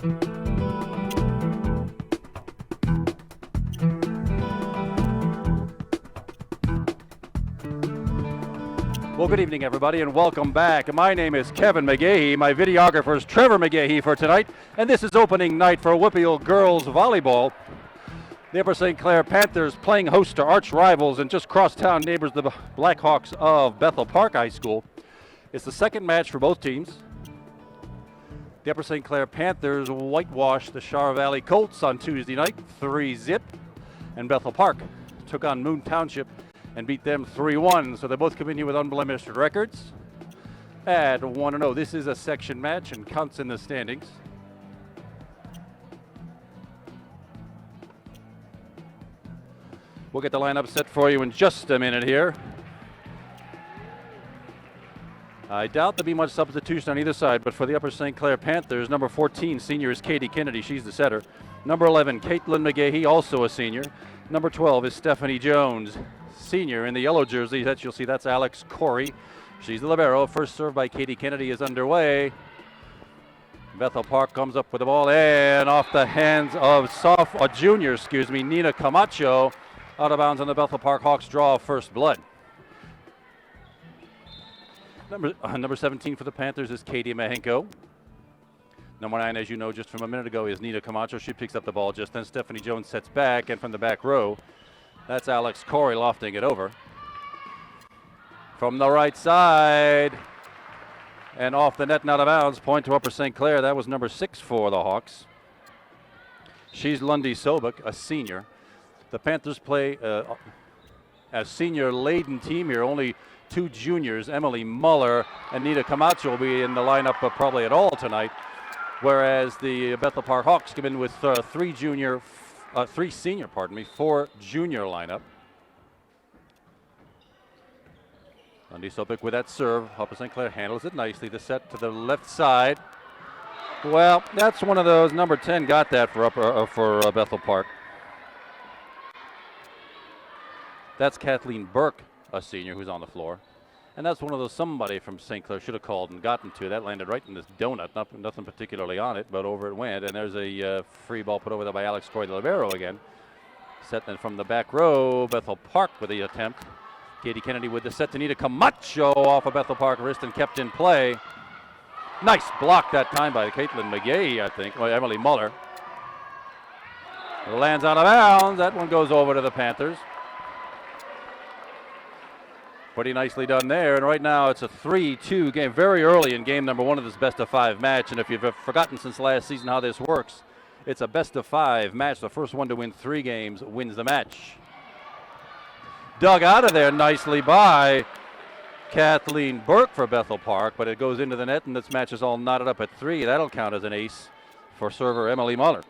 Well, good evening, everybody, and welcome back. My name is Kevin McGahey. My videographer is Trevor McGahey for tonight, and this is opening night for Whippeal Girls Volleyball. The Upper St. Clair Panthers playing host to arch rivals and just crosstown neighbors, the Blackhawks of Bethel Park High School. It's the second match for both teams. The Upper St. Clair Panthers whitewashed the Shar Valley Colts on Tuesday night, 3-0, and Bethel Park took on Moon Township and beat them 3-1. So they both come in here with unblemished records at 1-0. This is a section match and counts in the standings. We'll get the lineup set for you in just a minute here. I doubt there'll be much substitution on either side, but for the Upper St. Clair Panthers, number 14, senior, is Katie Kennedy. She's the setter. Number 11, Caitlin McGahey, also a senior. Number 12 is Stephanie Jones, senior. In the yellow jersey that you'll see, that's Alex Corey. She's the libero. First serve by Katie Kennedy is underway. Bethel Park comes up with the ball, and off the hands of junior, Nina Camacho. Out of bounds, and the Bethel Park Hawks draw first blood. Number 17 for the Panthers is Katie Mahenko. Number 9, as you know just from a minute ago, is Nina Camacho. She picks up the ball just then. Stephanie Jones sets back, and from the back row, that's Alex Corey lofting it over. From the right side, and off the net and out of bounds. Point to Upper St. Clair. That was number 6 for the Hawks. She's Lundy Sobek, a senior. The Panthers play a senior-laden team here. Only 2 juniors, Emily Muller and Nina Camacho, will be in the lineup probably at all tonight, whereas the Bethel Park Hawks come in with 4 junior lineup. Lundy Sobek with that serve. Upper St. Clair handles it nicely. The set to the left side. Well, that's one of those. Number 10 got that for Bethel Park. That's Kathleen Burke, a senior, who's on the floor. And that's one of those somebody from St. Clair should have called and gotten to. That landed right in this donut. Nothing particularly on it, but over it went. And there's a free ball put over there by Alex Corey, the libero again. Set then from the back row. Bethel Park with the attempt. Katie Kennedy with the set to Nina Camacho off of Bethel Park wrist and kept in play. Nice block that time by Caitlin McGahey, I think. Or Emily Muller. Lands out of bounds. That one goes over to the Panthers. Pretty nicely done there, and right now it's a 3-2 game, very early in game number 1 of this best-of-5 match, and if you've forgotten since last season how this works, it's a best-of-5 match. The first one to win 3 games wins the match. Dug out of there nicely by Kathleen Burke for Bethel Park, but it goes into the net, and this match is all knotted up at 3. That'll count as an ace for server Emily Muller.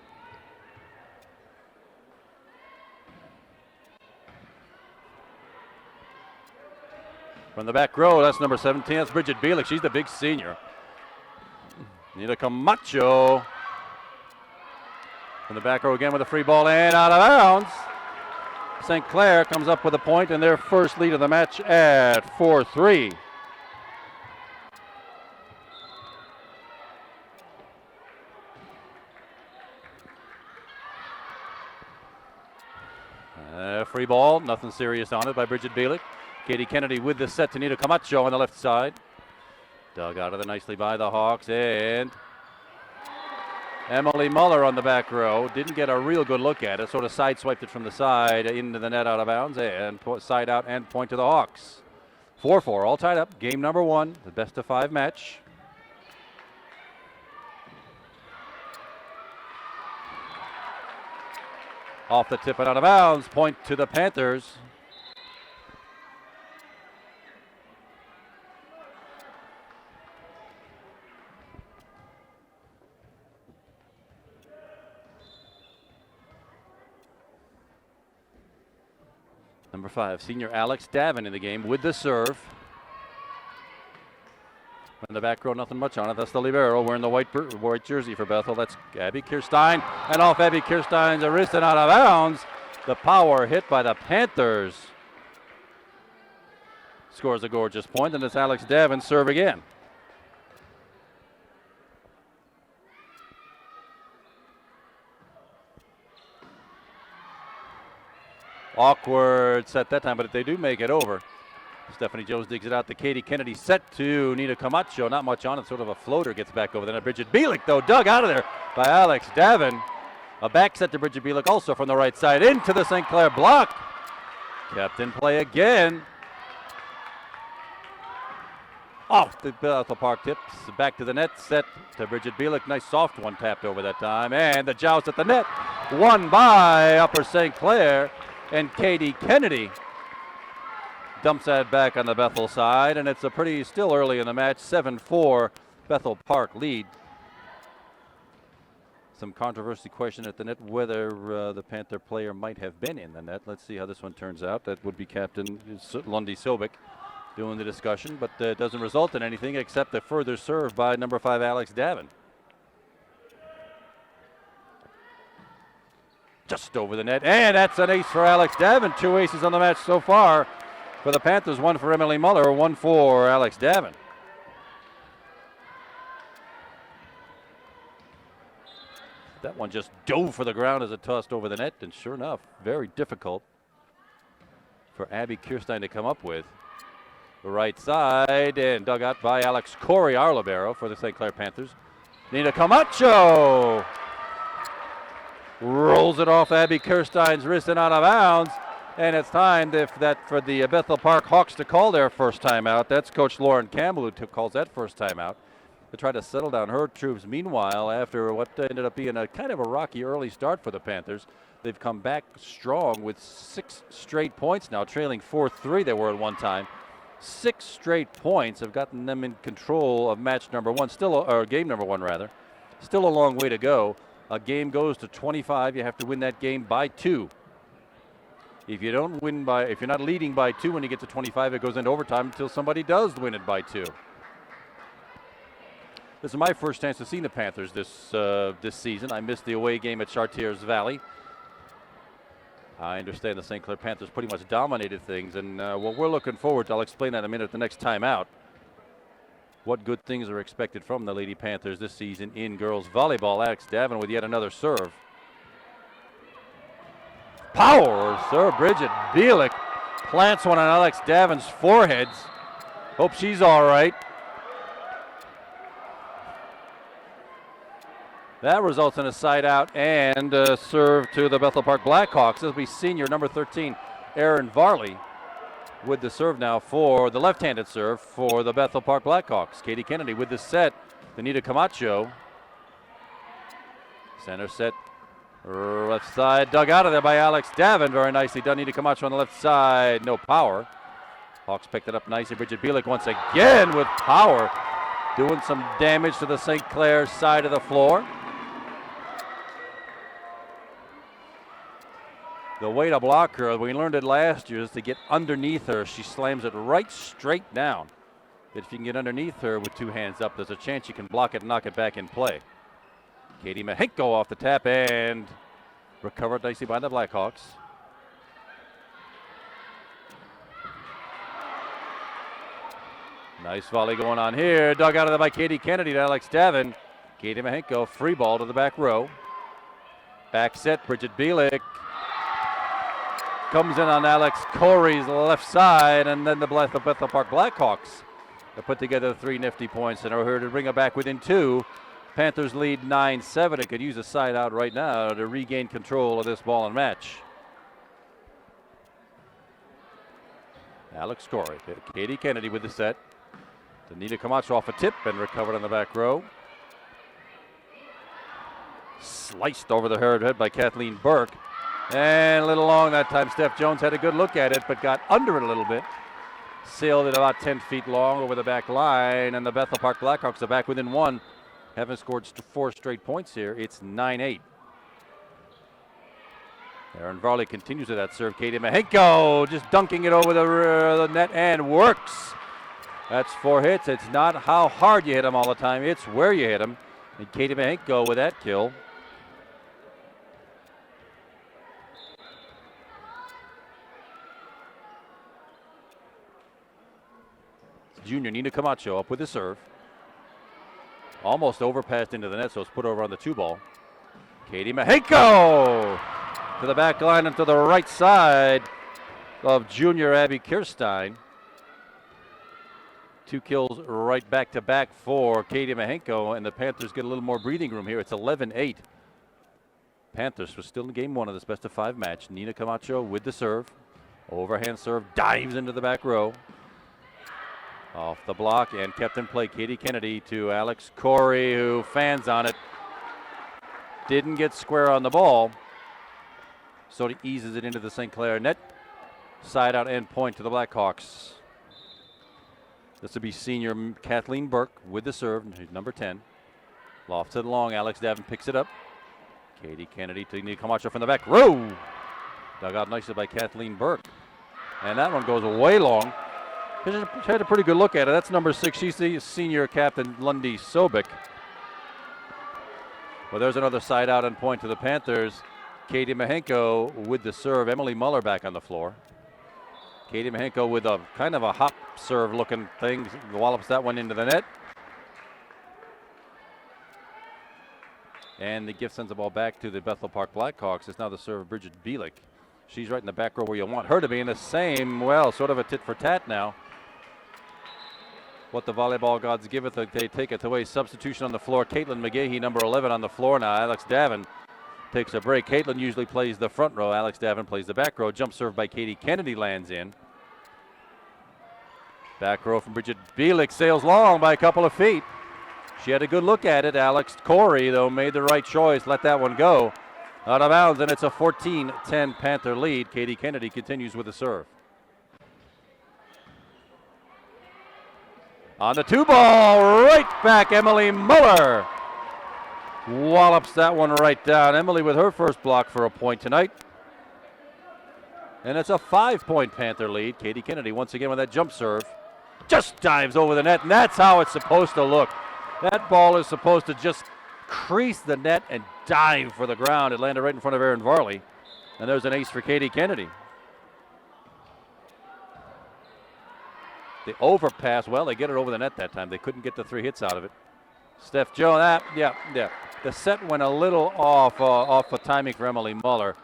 From the back row, that's number 17. That's Bridget Bielik. She's the big senior. Nina Camacho. From the back row again with a free ball and out of bounds. St. Clair comes up with a point and their first lead of the match at 4-3. Free ball, nothing serious on it by Bridget Bielik. Katie Kennedy with the set to Nina Camacho on the left side. Dug out of there nicely by the Hawks, and Emily Muller on the back row. Didn't get a real good look at it, sort of sideswiped it from the side into the net out of bounds, and side out and point to the Hawks. 4-4, all tied up. Game number 1, the best-of-5 match. Off the tip and out of bounds, point to the Panthers. Number 5, senior Alex Davin in the game with the serve. In the back row, nothing much on it. That's the libero wearing the white jersey for Bethel. That's Abby Kirstein. And off Abby Kirstein's wrist and out of bounds. The power hit by the Panthers. Scores a gorgeous point, and it's Alex Davin serve again. Awkward set that time, but they do make it over. Stephanie Jones digs it out to Katie Kennedy. Set to Nina Camacho. Not much on it. Sort of a floater. Gets back over there. Bridget Bielik, though, dug out of there by Alex Davin. A back set to Bridget Bielik, also from the right side, into the St. Clair block. Kept in play again. Off the Bethel Park tips. Back to the net. Set to Bridget Bielik. Nice soft one tapped over that time. And the joust at the net. Won by Upper St. Clair. And Katie Kennedy dumps that back on the Bethel side. And it's a pretty still early in the match. 7-4 Bethel Park lead. Some controversy question at the net whether the Panther player might have been in the net. Let's see how this one turns out. That would be Captain Lundy Sobek doing the discussion, but it doesn't result in anything except a further serve by number 5 Alex Davin. Just over the net, and that's an ace for Alex Davin. 2 aces on the match so far for the Panthers. 1 for Emily Muller, 1 for Alex Davin. That one just dove for the ground as it tossed over the net, and sure enough, very difficult for Abby Kirstein to come up with. The right side, and dug out by Alex Corey, our libero for the St. Clair Panthers. Nina Camacho rolls it off Abby Kirstein's wrist and out of bounds, and it's time for the Bethel Park Hawks to call their first timeout. That's Coach Lauren Campbell who calls that first timeout to try to settle down her troops. Meanwhile, after what ended up being a kind of a rocky early start for the Panthers, they've come back strong with 6 straight points now, trailing 4-3 they were at one time. 6 straight points have gotten them in control of match number 1, or game number 1 rather. Still a long way to go. A game goes to 25. You have to win that game by 2. If you're not leading by 2 when you get to 25, it goes into overtime until somebody does win it by 2. This is my first chance to see the Panthers this season. I missed the away game at Chartiers Valley. I understand the St. Clair Panthers pretty much dominated things, and what we're looking forward to, I'll explain that in a minute at the next timeout, what good things are expected from the Lady Panthers this season in girls volleyball. Alex Davin with yet another serve. Power serve. Bridget Bielik plants one on Alex Davin's foreheads. Hope she's all right. That results in a side out and a serve to the Bethel Park Blackhawks. This will be senior number 13, Erin Varley, with the serve now for the left-handed serve for the Bethel Park Blackhawks. Katie Kennedy with the set. Anita Camacho. Center set. Left side. Dug out of there by Alex Davin. Very nicely done. Anita Camacho on the left side. No power. Hawks picked it up nicely. Bridget Bielik once again with power. Doing some damage to the St. Clair side of the floor. The way to block her, we learned it last year, is to get underneath her. She slams it right straight down. If you can get underneath her with 2 hands up, there's a chance you can block it and knock it back in play. Katie Mahenko off the tap and recovered nicely by the Blackhawks. Nice volley going on here. Dug out of there by Katie Kennedy to Alex Davin. Katie Mahenko, free ball to the back row. Back set, Bridget Bielik. Comes in on Alex Corey's left side, and then the Bethel Park Blackhawks have put together 3 nifty points and are here to bring it back within 2. Panthers lead 9-7. It could use a side out right now to regain control of this ball and match. Alex Corey, Katie Kennedy with the set. Anita Camacho off a tip and recovered on the back row. Sliced over the head by Kathleen Burke. And a little long that time. Steph Jones had a good look at it, but got under it a little bit. Sailed it about 10 feet long over the back line, and the Bethel Park Blackhawks are back within 1. Haven't scored 4 straight points here. It's 9-8. Erin Varley continues with that serve. Katie Mahenko just dunking it over the net and works. That's 4 hits. It's not how hard you hit them all the time. It's where you hit them. And Katie Mahenko with that kill. Junior Nina Camacho up with the serve. Almost overpassed into the net, so it's put over on the 2 ball. Katie Mahenko to the back line and to the right side of junior Abby Kirstein. 2 kills right back to back for Katie Mahenko, and the Panthers get a little more breathing room here. It's 11-8. Panthers were still in game 1 of this best of 5 match. Nina Camacho with the serve. Overhand serve, dives into the back row. Off the block and kept in play. Katie Kennedy to Alex Corey, who fans on it. Didn't get square on the ball. So he eases it into the St. Clair net. Side out end point to the Blackhawks. This will be senior Kathleen Burke with the serve, number 10. Lofted long, Alex Davin picks it up. Katie Kennedy to Nina Camacho from the back row. Dug out nicely by Kathleen Burke. And that one goes way long. She had a pretty good look at it. That's number 6. She's the senior captain, Lundy Sobek. Well, there's another side out and point to the Panthers. Katie Mahenko with the serve. Emily Muller back on the floor. Katie Mahenko with a kind of a hop serve looking thing. Wallops that one into the net. And the gift sends the ball back to the Bethel Park Blackhawks. It's now the serve of Bridget Bielik. She's right in the back row where you want her to be in the same, well, sort of a tit for tat now. What the volleyball gods giveth, they take it away. Substitution on the floor. Caitlin McGahee, number 11 on the floor now. Alex Davin takes a break. Caitlin usually plays the front row. Alex Davin plays the back row. Jump serve by Katie Kennedy lands in. Back row from Bridget Bielik sails long by a couple of feet. She had a good look at it. Alex Corey, though, made the right choice. Let that one go out of bounds, and it's a 14-10 Panther lead. Katie Kennedy continues with the serve. On the 2-ball, right back, Emily Muller. Wallops that one right down. Emily with her first block for a point tonight. And it's a 5-point Panther lead. Katie Kennedy once again with that jump serve. Just dives over the net, and that's how it's supposed to look. That ball is supposed to just crease the net and dive for the ground. It landed right in front of Erin Varley. And there's an ace for Katie Kennedy. The overpass, well, they get it over the net that time. They couldn't get the 3 hits out of it. Steph Jones, yeah. The set went a little off the timing for Emily Muller.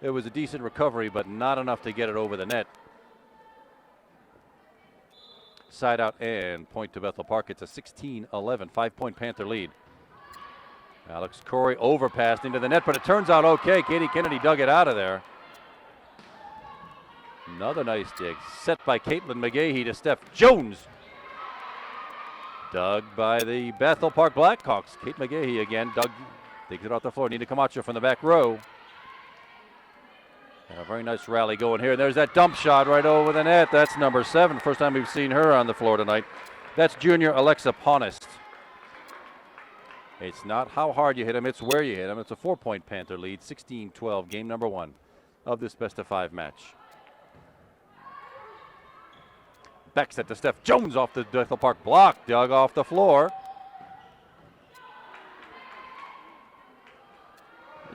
It was a decent recovery, but not enough to get it over the net. Side out and point to Bethel Park. It's a 16-11, 5-point Panther lead. Alex Corey overpassed into the net, but it turns out okay. Katie Kennedy dug it out of there. Another nice dig. Set by Caitlin McGahee to Steph Jones. Dug by the Bethel Park Blackhawks. Kate McGahee again. Digs it off the floor. Nina Camacho from the back row. And a very nice rally going here. There's that dump shot right over the net. That's number 7. First time we've seen her on the floor tonight. That's junior Alexa Ponist. It's not how hard you hit him, it's where you hit him. It's a 4-point Panther lead, 16-12, game number 1 of this best of 5 match. Back set to Steph Jones off the Bethel Park block, dug off the floor.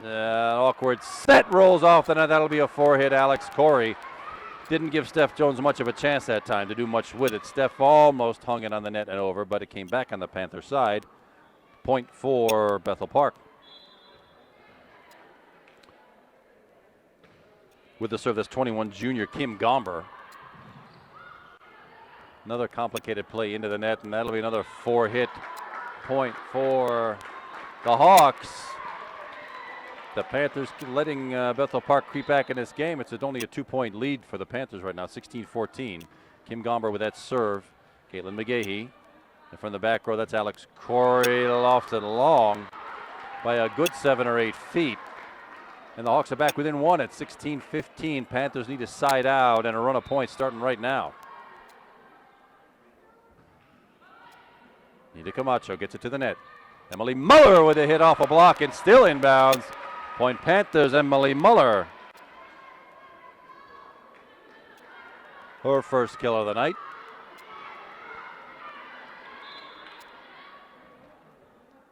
Awkward set, rolls off the net. That'll be a 4-hit. Alex Corey didn't give Steph Jones much of a chance that time to do much with it. Steph almost hung it on the net and over, but it came back on the Panther side. Point for Bethel Park. With the serve, that's 21 junior Kim Gomber. Another complicated play into the net, and that'll be another 4-hit point for the Hawks. The Panthers letting Bethel Park creep back in this game. It's only a 2-point lead for the Panthers right now, 16-14. Kim Gomber with that serve. Caitlin McGahee. And from the back row, that's Alex Corey, lofted long by a good 7 or 8 feet. And the Hawks are back within 1 at 16-15. Panthers need a side out and a run of points starting right now. Nina Camacho gets it to the net. Emily Muller with a hit off a block and still inbounds. Point Panthers, Emily Muller. Her first kill of the night.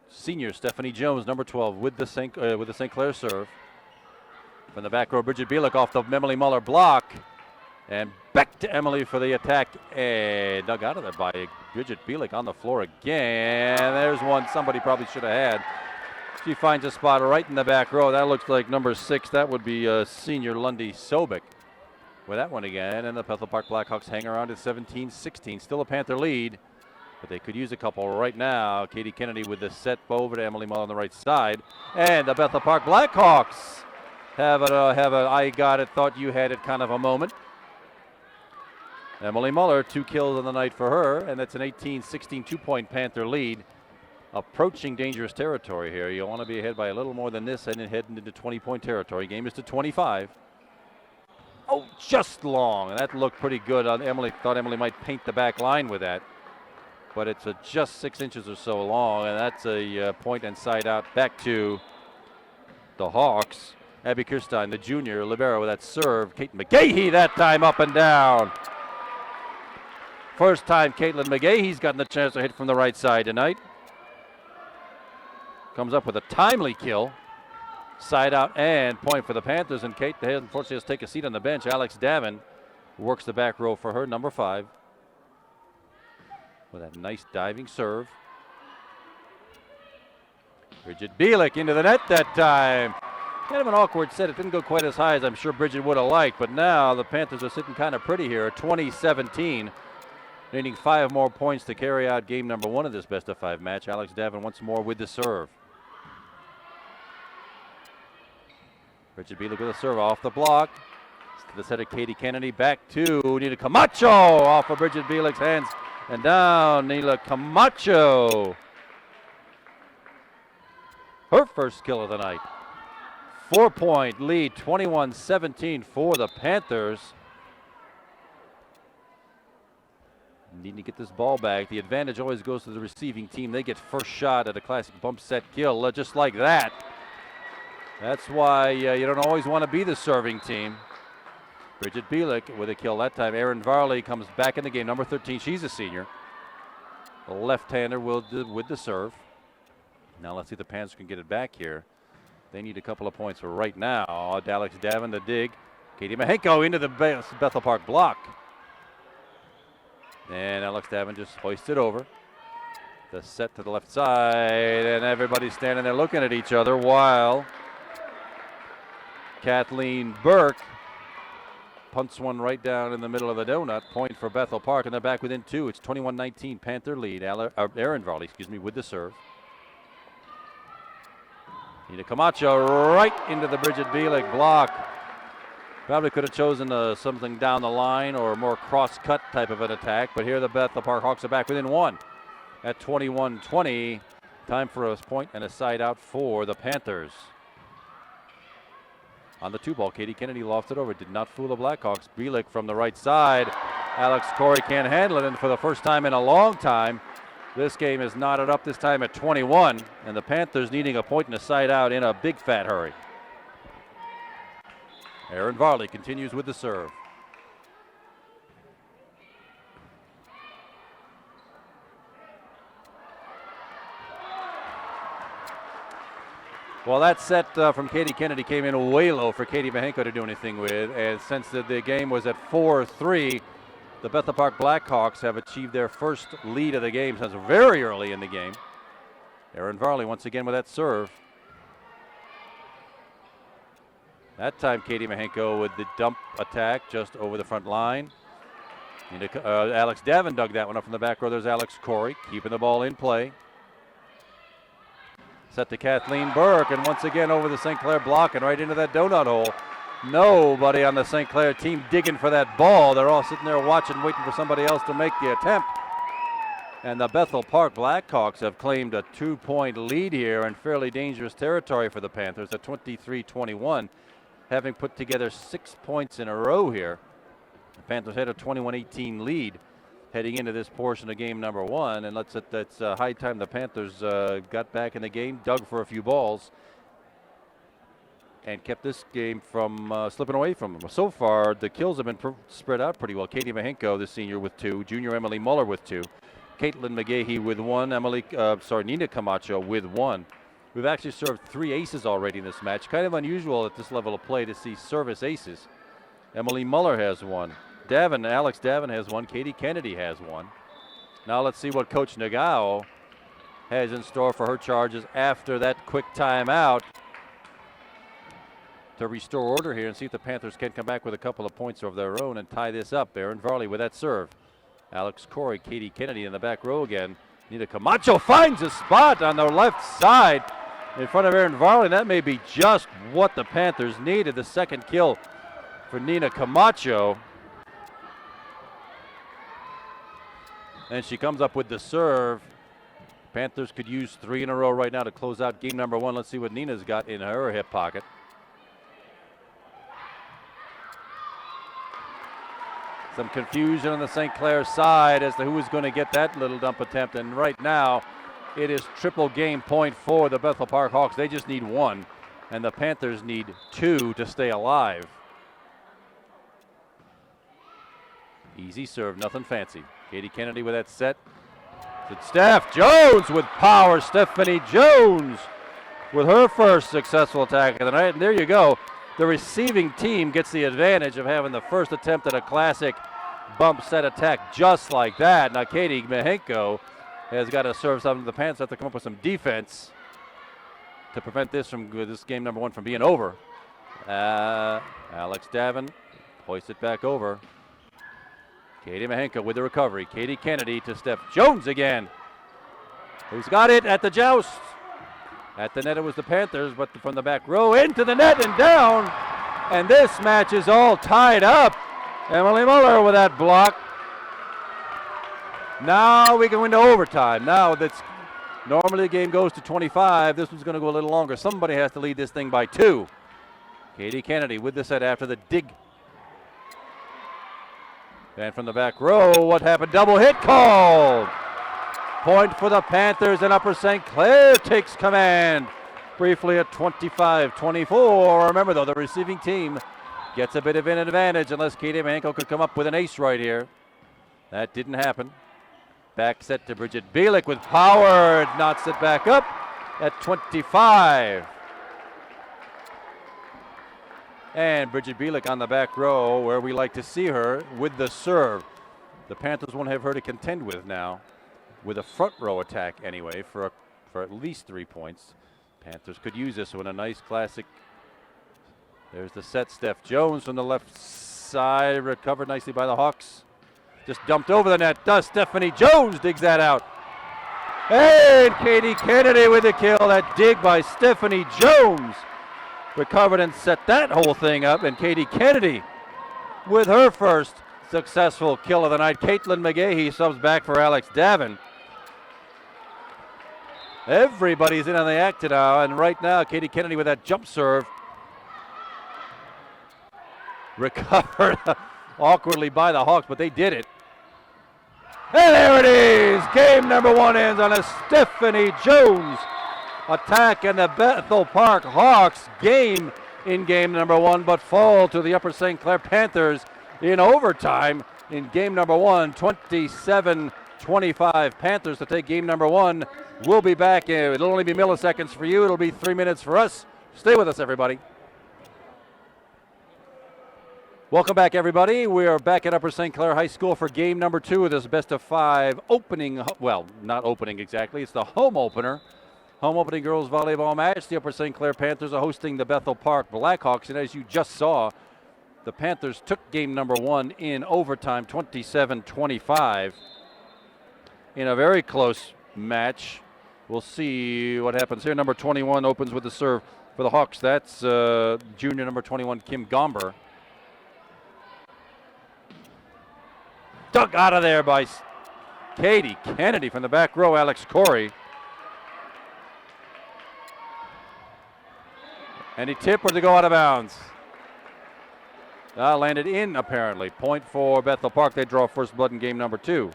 Senior Stephanie Jones, number 12, with the St. Clair serve. From the back row, Bridget Bielik off the Emily Muller block. And back to Emily for the attack. And dug out of there by Bridget Bielik on the floor again. There's one somebody probably should have had. She finds a spot right in the back row. That looks like number 6. That would be senior Lundy Sobek with that one again. And the Bethel Park Blackhawks hang around at 17-16. Still a Panther lead, but they could use a couple right now. Katie Kennedy with the set over to Emily Muller on the right side. And the Bethel Park Blackhawks have a I got it, thought you had it kind of a moment. Emily Muller, 2 kills on the night for her, and that's an 18-16 2-point Panther lead. Approaching dangerous territory here. You want to be ahead by a little more than this and then heading into 20-point territory. Game is to 25. Oh, just long. That looked pretty good. Emily thought Emily might paint the back line with that, but it's just 6 inches or so long, and that's a point and side out back to the Hawks. Abby Kirstein, the junior libero, with that serve. Caitlin McGahee that time up and down. First time Caitlin McGahee's gotten the chance to hit from the right side tonight. Comes up with a timely kill. Side out and point for the Panthers. And Kate, unfortunately, has to take a seat on the bench. Alex Davin works the back row for her, number 5. With that nice diving serve. Bridget Bielik into the net that time. Kind of an awkward set. It didn't go quite as high as I'm sure Bridget would have liked. But now the Panthers are sitting kind of pretty here. 20-17. Needing 5 more points to carry out game number 1 of this best-of-5 match. Alex Davin once more with the serve. Bridget Bielik with a serve off the block. To the set of Katie Kennedy. Back to Nina Camacho. Off of Bridget Bielik's hands. And down Nina Camacho. Her first kill of the night. 4-point lead. 21-17 for the Panthers. Needing to get this ball back. The advantage always goes to the receiving team. They get first shot at a classic bump set kill, just like that. That's why you don't always want to be the serving team. Bridget Bielik with a kill that time. Erin Varley comes back in the game. Number 13, she's a senior. A left-hander with the serve. Now let's see if the Panthers can get it back here. They need a couple of points right now. Alex Davin the dig. Katie Mahenko into the Bethel Park block. And Alex Davin just hoists it over. The set to the left side, and everybody's standing there looking at each other while Kathleen Burke punts one right down in the middle of the donut. Point for Bethel Park, and they're back within 2. It's 21-19 Panther lead. Erin Varley, with the serve. Nina Camacho right into the Bridget Bielik block. Probably could have chosen something down the line or a more cross-cut type of an attack, but here the Bethel Park Hawks are back within 1 at 21-20. Time for a point and a side out for the Panthers. On the 2 ball, Katie Kennedy lofted over. Did not fool the Blackhawks. Bielik from the right side. Alex Corey can't handle it, and for the first time in a long time, this game is knotted up, this time at 21, and the Panthers needing a point and a side out in a big fat hurry. Erin Varley continues with the serve. Well, that set from Katie Kennedy came in way low for Katie Mahenko to do anything with. And since the game was at 4-3, the Bethel Park Blackhawks have achieved their first lead of the game since very early in the game. Erin Varley once again with that serve. That time Katie Mahenko with the dump attack just over the front line. Alex Davin dug that one up from the back row. There's Alex Corey keeping the ball in play. Set to Kathleen Burke, and once again over the St. Clair block and right into that donut hole. Nobody on the St. Clair team digging for that ball. They're all sitting there watching, waiting for somebody else to make the attempt. And the Bethel Park Blackhawks have claimed a 2-point lead here in fairly dangerous territory for the Panthers at 23-21. Having put together 6 points in a row here. The Panthers had a 21-18 lead heading into this portion of game number 1. And that's high time the Panthers got back in the game, dug for a few balls, and kept this game from slipping away from them. So far, the kills have been spread out pretty well. Katie Mahenko, the senior, with 2. Junior Emily Muller with 2. Caitlin McGahee with 1. Nina Camacho with 1. We've actually served 3 aces already in this match. Kind of unusual at this level of play to see service aces. Emily Muller has 1. Alex Davin has 1. Katie Kennedy has 1. Now let's see what Coach Nagao has in store for her charges after that quick timeout to restore order here and see if the Panthers can come back with a couple of points of their own and tie this up. Aaron Varley with that serve. Alex Corey, Katie Kennedy in the back row again. Nina Camacho finds a spot on the left side in front of Aaron Varley. That may be just what the Panthers needed. The second kill for Nina Camacho. And she comes up with the serve. Panthers could use 3 in a row right now to close out game number 1. Let's see what Nina's got in her hip pocket. Some confusion on the St. Clair side as to who is going to get that little dump attempt. And right now, it is triple game point for the Bethel Park Hawks. They just need 1, and the Panthers need 2 to stay alive. Easy serve, nothing fancy. Katie Kennedy with that set. It's Steph Jones with power. Stephanie Jones with her first successful attack of the night. And there you go. The receiving team gets the advantage of having the first attempt at a classic bump set attack just like that. Now Katie Mahenko has got to serve something. The Panthers have to come up with some defense to prevent this game number 1 from being over. Alex Davin hoists it back over. Katie Mahenko with the recovery. Katie Kennedy to Steph Jones again. Who's got it at the joust? At the net it was the Panthers, but from the back row into the net and down. And this match is all tied up. Emily Muller with that block. Now we can win to overtime. Now that's normally the game goes to 25. This one's going to go a little longer. Somebody has to lead this thing by 2. Katie Kennedy with the set after the dig. And from the back row, what happened? Double hit called. Point for the Panthers, and Upper St. Clair takes command briefly at 25-24. Remember, though, the receiving team gets a bit of an advantage unless Katie Mahenko could come up with an ace right here. That didn't happen. Back set to Bridget Bielik with power. Knocks it back up at 25. And Bridget Bielik on the back row where we like to see her with the serve. The Panthers won't have her to contend with now, with a front row attack anyway, for at least 3 points. Panthers could use this one, a nice classic. There's the set. Steph Jones from the left side, recovered nicely by the Hawks. Just dumped over the net. Stephanie Jones digs that out. And Katie Kennedy with the kill. That dig by Stephanie Jones. Recovered and set that whole thing up. And Katie Kennedy with her first successful kill of the night. Caitlin McGahee subs back for Alex Davin. Everybody's in on the act now, and right now Katie Kennedy with that jump serve. Recovered awkwardly by the Hawks, but they did it. And there it is! Game number 1 ends on a Stephanie Jones attack, and the Bethel Park Hawks game in game number 1, but fall to the Upper St. Clair Panthers in overtime in game number 1, 27-25 Panthers to take game number 1. We'll be back. It'll only be milliseconds for you. It'll be 3 minutes for us. Stay with us, everybody. Welcome back, everybody. We are back at Upper St. Clair High School for game number 2 of this best of 5 opening, well, not opening exactly. It's the home opener. Home opening girls volleyball match. The Upper St. Clair Panthers are hosting the Bethel Park Blackhawks. And as you just saw, the Panthers took game number 1 in overtime, 27-25, in a very close match. We'll see what happens here. Number 21 opens with the serve for the Hawks. That's junior number 21, Kim Gomber. Dug out of there by Katie Kennedy from the back row. Alex Corey. Any tip or to go out of bounds? Landed in, apparently. Point for Bethel Park. They draw first blood in game number 2.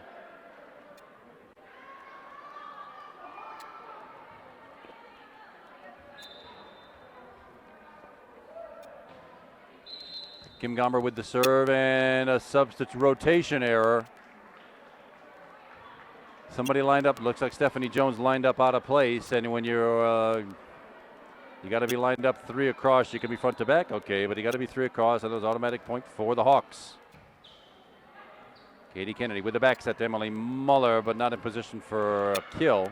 Kim Gomber with the serve and a substitute rotation error. Somebody lined up. Looks like Stephanie Jones lined up out of place. And when you're, you got to be lined up 3 across. You can be front to back, okay, but you got to be 3 across, and those automatic point for the Hawks. Katie Kennedy with the back set to Emily Muller, but not in position for a kill.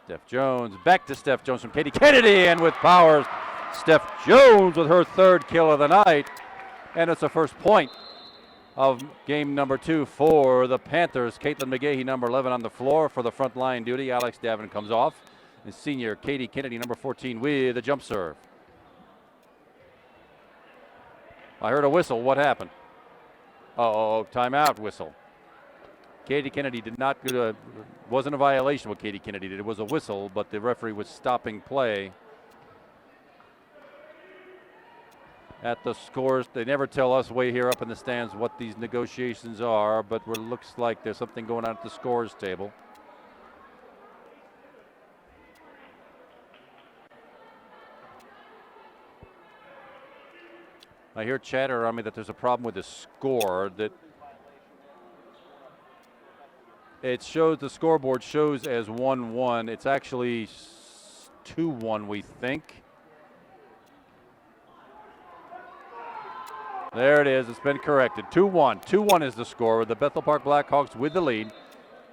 Steph Jones, back to Steph Jones from Katie Kennedy, and with power, Steph Jones with her third kill of the night. And it's the first point of game number 2 for the Panthers. Caitlin McGahee, number 11, on the floor for the front line duty. Alex Davin comes off. And senior Katie Kennedy, number 14, with a jump serve. I heard a whistle. What happened? Uh-oh, timeout whistle. Katie Kennedy did not, wasn't a violation what Katie Kennedy did. It was a whistle, but the referee was stopping play. At the scores, they never tell us way here up in the stands what these negotiations are, but it looks like there's something going on at the scores table. I hear chatter on me that there's a problem with the score, that it shows, the scoreboard shows as 1-1. It's actually 2-1, we think. There it is. It's been corrected. 2-1. 2-1 is the score, with the Bethel Park Blackhawks with the lead.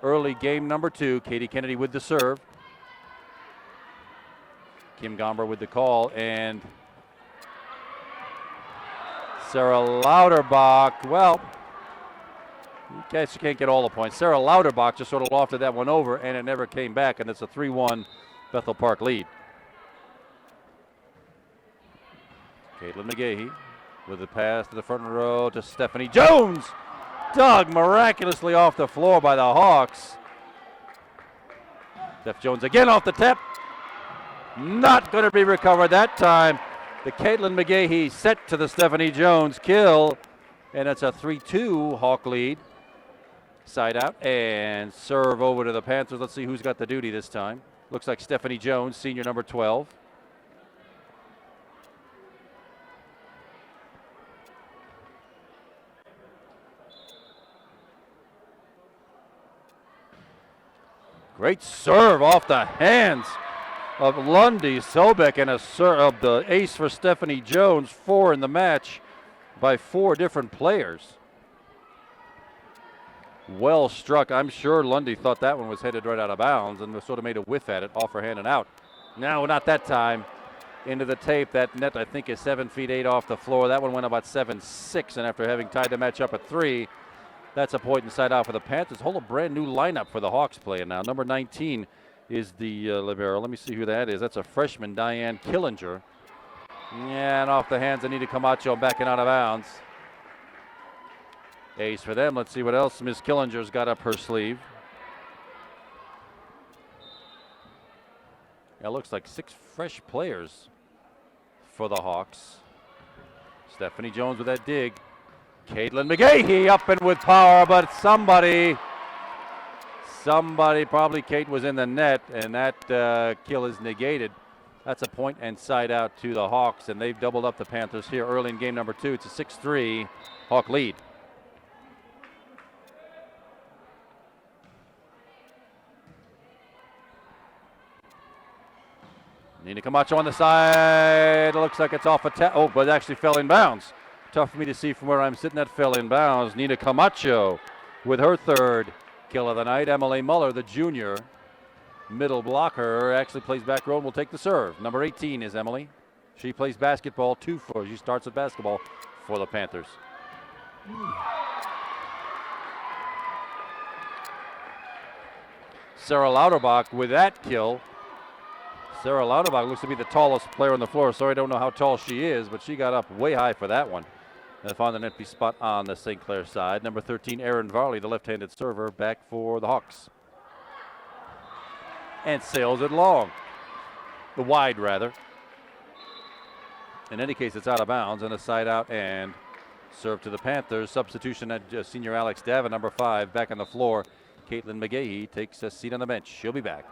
Early game number 2. Katie Kennedy with the serve. Kim Gomber with the call, and Sarah Lauterbach, well, I guess you can't get all the points. Sarah Lauterbach just sort of lofted that one over, and it never came back, and it's a 3-1 Bethel Park lead. Caitlin McGahee with the pass to the front row to Stephanie Jones. Dug miraculously off the floor by the Hawks. Steph Jones again off the tip. Not going to be recovered that time. The Caitlin McGahee set to the Stephanie Jones kill, and it's a 3-2 Hawk lead. Side out and serve over to the Panthers. Let's see who's got the duty this time. Looks like Stephanie Jones, senior number 12. Great serve off the hands of Lundy Sobek, and a serve of the ace for Stephanie Jones. 4 in the match by 4 different players. Well struck. I'm sure Lundy thought that one was headed right out of bounds and sort of made a whiff at it, off her hand and out. No, not that time. Into the tape. That net, I think, is 7 feet 8 off the floor. That one went about 7-6, and after having tied the match up at 3, that's a point inside out for the Panthers. Whole brand new lineup for the Hawks playing now. Number 19 is the libero. Let me see who that is. That's a freshman, Diane Killinger. Yeah, and off the hands of Anita Camacho, backing out of bounds. Ace for them. Let's see what else Miss Killinger's got up her sleeve. It looks like 6 fresh players for the Hawks. Stephanie Jones with that dig. Caitlin McGahee up and with power, but somebody, probably Kate, was in the net, and that kill is negated. That's a point and side out to the Hawks, and they've doubled up the Panthers here early in game number 2. It's a 6-3 Hawk lead. Nina Camacho on the side. It looks like it's off a but it actually fell in bounds. Tough for me to see from where I'm sitting. That fell in bounds. Nina Camacho with her third kill of the night. Emily Muller, the junior middle blocker, actually plays back row and will take the serve. Number 18 is Emily. She plays basketball she starts at basketball for the Panthers. Sarah Lauterbach with that kill. Sarah Lauterbach looks to be the tallest player on the floor. Sorry, I don't know how tall she is, but she got up way high for that one. And found an empty spot on the St. Clair side. Number 13, Erin Varley, the left-handed server, back for the Hawks. And sails it long. The wide, rather. In any case, it's out of bounds, and a side out and serve to the Panthers. Substitution at senior Alex Davin, number 5, back on the floor. Caitlin McGahee takes a seat on the bench. She'll be back.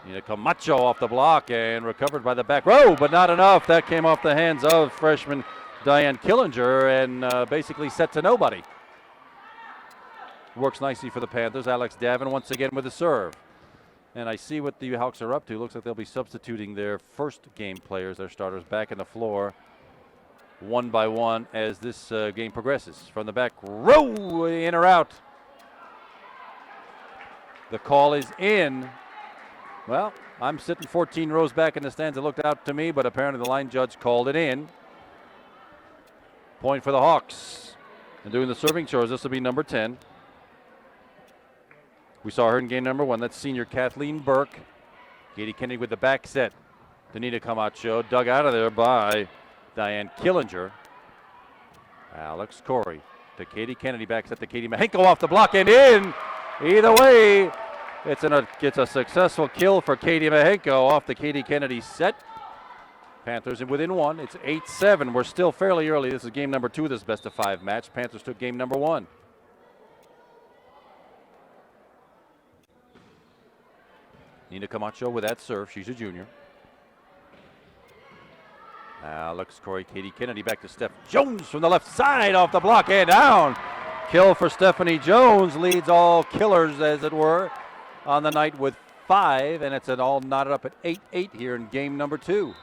Nina Camacho off the block and recovered by the back row, but not enough. That came off the hands of freshman Diane Killinger and basically set to nobody. Works nicely for the Panthers. Alex Davin once again with the serve. And I see what the Hawks are up to. Looks like they'll be substituting their first game players, their starters, back in the floor. one by one as this game progresses. From the back row, in or out. The call is in. Well, I'm sitting 14 rows back in the stands. It looked out to me, but apparently the line judge called it in. Point for the Hawks. And doing the serving chores, this will be number 10. We saw her in game number 1. That's senior Kathleen Burke. Katie Kennedy with the back set. Danita Camacho dug out of there by Diane Killinger. Alex Corey to Katie Kennedy, back set to Katie Mahenko off the block and in. Either way, it's a successful kill for Katie Mahenko off the Katie Kennedy set. Panthers in within 1. It's 8-7. We're still fairly early. This is game number 2 of this best of 5 match. Panthers took game number 1. Nina Camacho with that serve. She's a junior. Alex Corey, Katie Kennedy back to Steph Jones from the left side off the block and down. Kill for Stephanie Jones. Leads all killers, as it were, on the night with 5. And it's an all knotted up at 8-8 here in game number 2.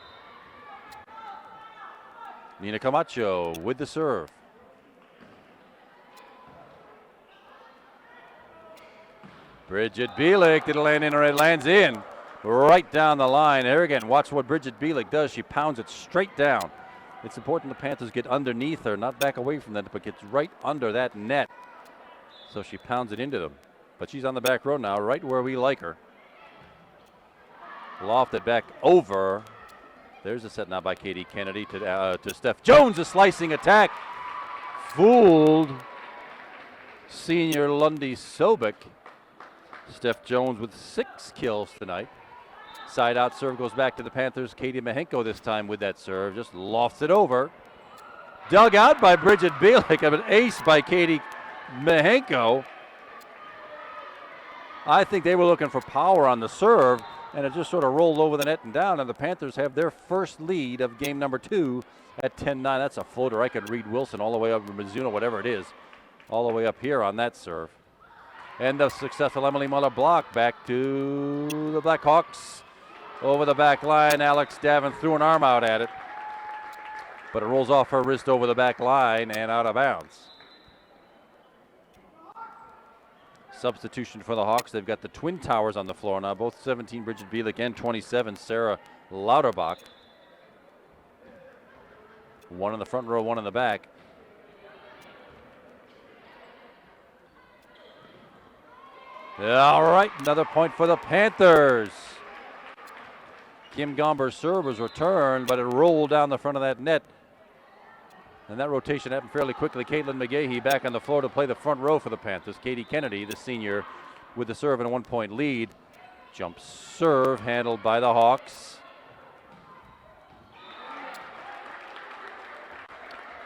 Nina Camacho with the serve. Bridget Bielik, did it land in or it lands in? Right down the line. There again, watch what Bridget Bielik does. She pounds it straight down. It's important the Panthers get underneath her, not back away from that, but gets right under that net. So she pounds it into them. But she's on the back row now, right where we like her. Lofted back over. There's a set now by Katie Kennedy to Steph Jones, a slicing attack. Fooled senior Lundy Sobek. Steph Jones with 6 kills tonight. Side out serve goes back to the Panthers. Katie Mahenko this time with that serve. Just lofts it over. Dug out by Bridget Bielik. An ace by Katie Mahenko. I think they were looking for power on the serve, and it just sort of rolled over the net and down, and the Panthers have their first lead of game number 2 at 10-9. That's a floater. I could read Wilson all the way up to Mizuno, whatever it is, all the way up here on that serve. And the successful Emily Muller block back to the Blackhawks. Over the back line, Alex Davin threw an arm out at it, but it rolls off her wrist over the back line and out of bounds. Substitution for the Hawks. They've got the Twin Towers on the floor now, both 17 Bridget Bielik and 27 Sarah Lauterbach. One in the front row, one in the back. All right, another point for the Panthers. Kim Gomber's serve was returned, but it rolled down the front of that net. And that rotation happened fairly quickly. Caitlin McGahee back on the floor to play the front row for the Panthers. Katie Kennedy, the senior, with the serve and a 1-point lead. Jump serve handled by the Hawks.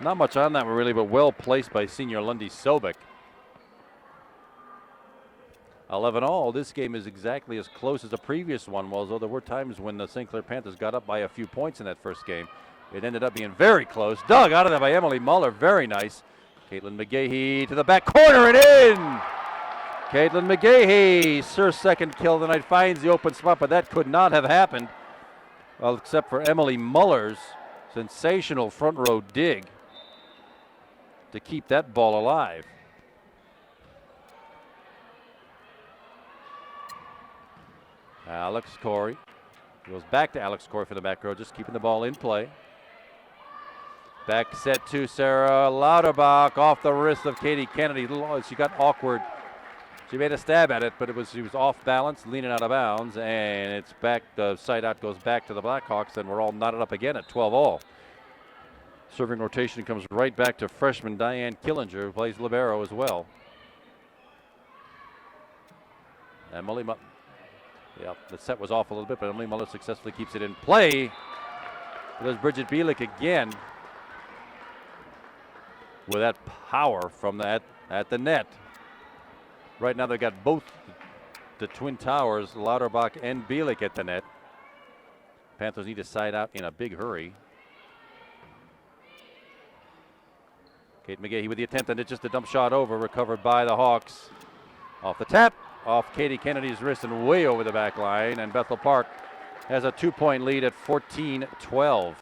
Not much on that one really, but well placed by senior Lundy Sobek. 11-all. This game is exactly as close as the previous one was, although there were times when the St. Clair Panthers got up by a few points in that first game. It ended up being very close. Dug out of there by Emily Muller. Very nice. Caitlin McGahee to the back corner and in. Caitlin McGahee, her second kill of the night, finds the open spot, but that could not have happened, well, except for Emily Muller's sensational front row dig to keep that ball alive. Alex Corey goes back to Alex Corey for the back row, just keeping the ball in play. Back set to Sarah Lauterbach off the wrist of Katie Kennedy. She got awkward. She made a stab at it, but she was off balance, leaning out of bounds, and it's back. The side out goes back to the Blackhawks, and we're all knotted up again at 12-all. Serving rotation comes right back to freshman Diane Killinger, who plays libero as well. Emily Muller. Yeah, the set was off a little bit, but Emily Muller successfully keeps it in play. There's Bridget Bielik again with that power from that at the net. Right now they've got both the Twin Towers, Lauterbach and Bielik at the net. Panthers need to side out in a big hurry. Kate McGahee with the attempt, and it's just a dump shot over, recovered by the Hawks. Off the tap, off Katie Kennedy's wrist and way over the back line, and Bethel Park has a 2-point lead at 14-12.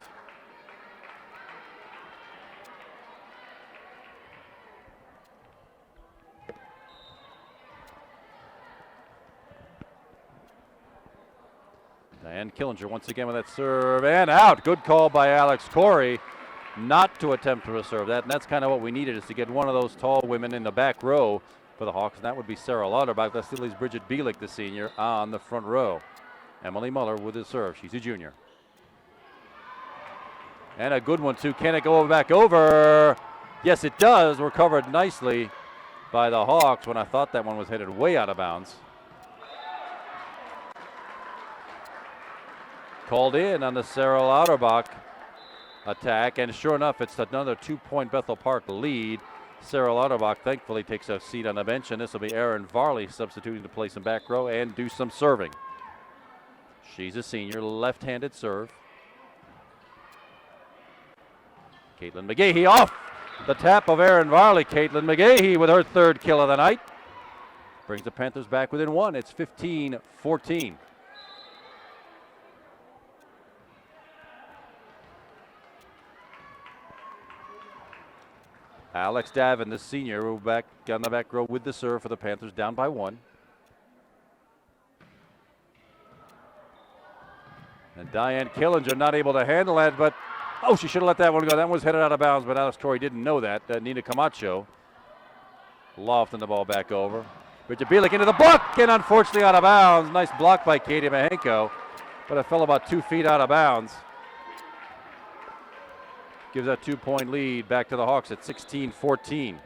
Diane Killinger once again with that serve and out. Good call by Alex Corey not to attempt to serve that. And that's kind of what we needed, is to get one of those tall women in the back row for the Hawks. And that would be Sarah Lauterbach. That still leaves Bridget Bielik, the senior, on the front row. Emily Muller with the serve. She's a junior. And a good one, too. Can it go back over? Yes, it does. Recovered nicely by the Hawks when I thought that one was headed way out of bounds. Called in on the Sarah Lauterbach attack, and sure enough, it's another 2-point Bethel Park lead. Sarah Lauterbach thankfully takes a seat on the bench, and this will be Erin Varley substituting to play some back row and do some serving. She's a senior, left-handed serve. Caitlin McGahey off the tap of Erin Varley. Caitlin McGahey with her third kill of the night. Brings the Panthers back within one. It's 15-14. Alex Davin, the senior, who back on the back row with the serve for the Panthers, down by one. And Diane Killinger not able to handle that, but she should have let that one go. That one was headed out of bounds, but Alex Corey didn't know that. Nina Camacho lofting the ball back over. Bridget Bielik into the block, and unfortunately out of bounds. Nice block by Katie Mahenko, but it fell about 2 feet out of bounds. Gives that 2-point lead back to the Hawks at 16-14.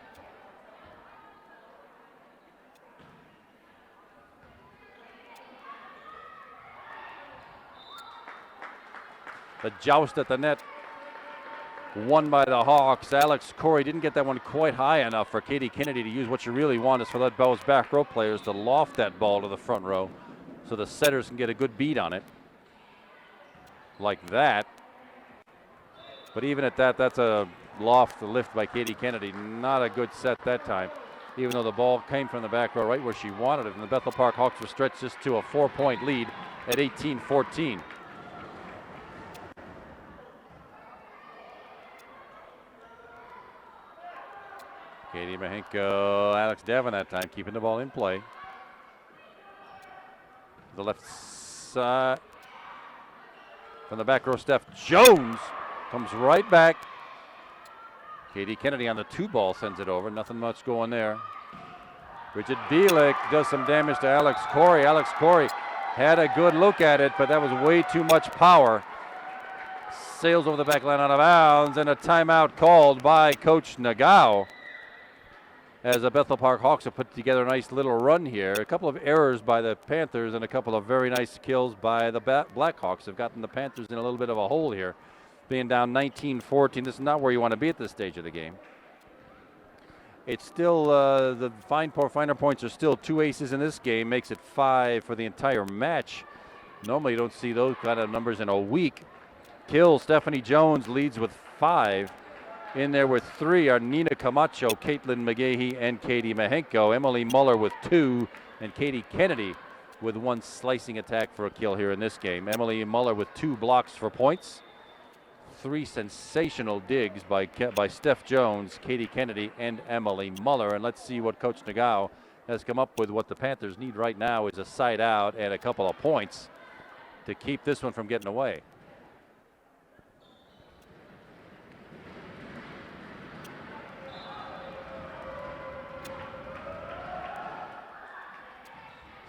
The joust at the net won by the Hawks. Alex Corey didn't get that one quite high enough for Katie Kennedy to use. What you really want is for those back row players to loft that ball to the front row so the setters can get a good beat on it. Like that. But even at that, that's a lift by Katie Kennedy. Not a good set that time, even though the ball came from the back row right where she wanted it. And the Bethel Park Hawks were stretched just to a 4-point lead at 18-14. Katie Mahenko, Alex Davin that time, keeping the ball in play. The left side. From the back row, Steph Jones comes right back. Katie Kennedy on the 2-ball sends it over. Nothing much going there. Bridget Bielik does some damage to Alex Corey. Alex Corey had a good look at it, but that was way too much power. Sails over the back line out of bounds, and a timeout called by Coach Nagao, as the Bethel Park Hawks have put together a nice little run here. A couple of errors by the Panthers and a couple of very nice kills by the Blackhawks have gotten the Panthers in a little bit of a hole here. Being down 19-14, this is not where you want to be at this stage of the game. It's still, the finer points are still 2 aces in this game, makes it 5 for the entire match. Normally you don't see those kind of numbers in a week. Kills, Stephanie Jones leads with 5. In there with 3 are Nina Camacho, Caitlin McGahey, and Katie Mahenko. Emily Muller with 2, and Katie Kennedy with 1 slicing attack for a kill here in this game. Emily Muller with 2 blocks for points. 3 sensational digs by Steph Jones, Katie Kennedy, and Emily Muller. And let's see what Coach Nagao has come up with. What the Panthers need right now is a side out and a couple of points to keep this one from getting away.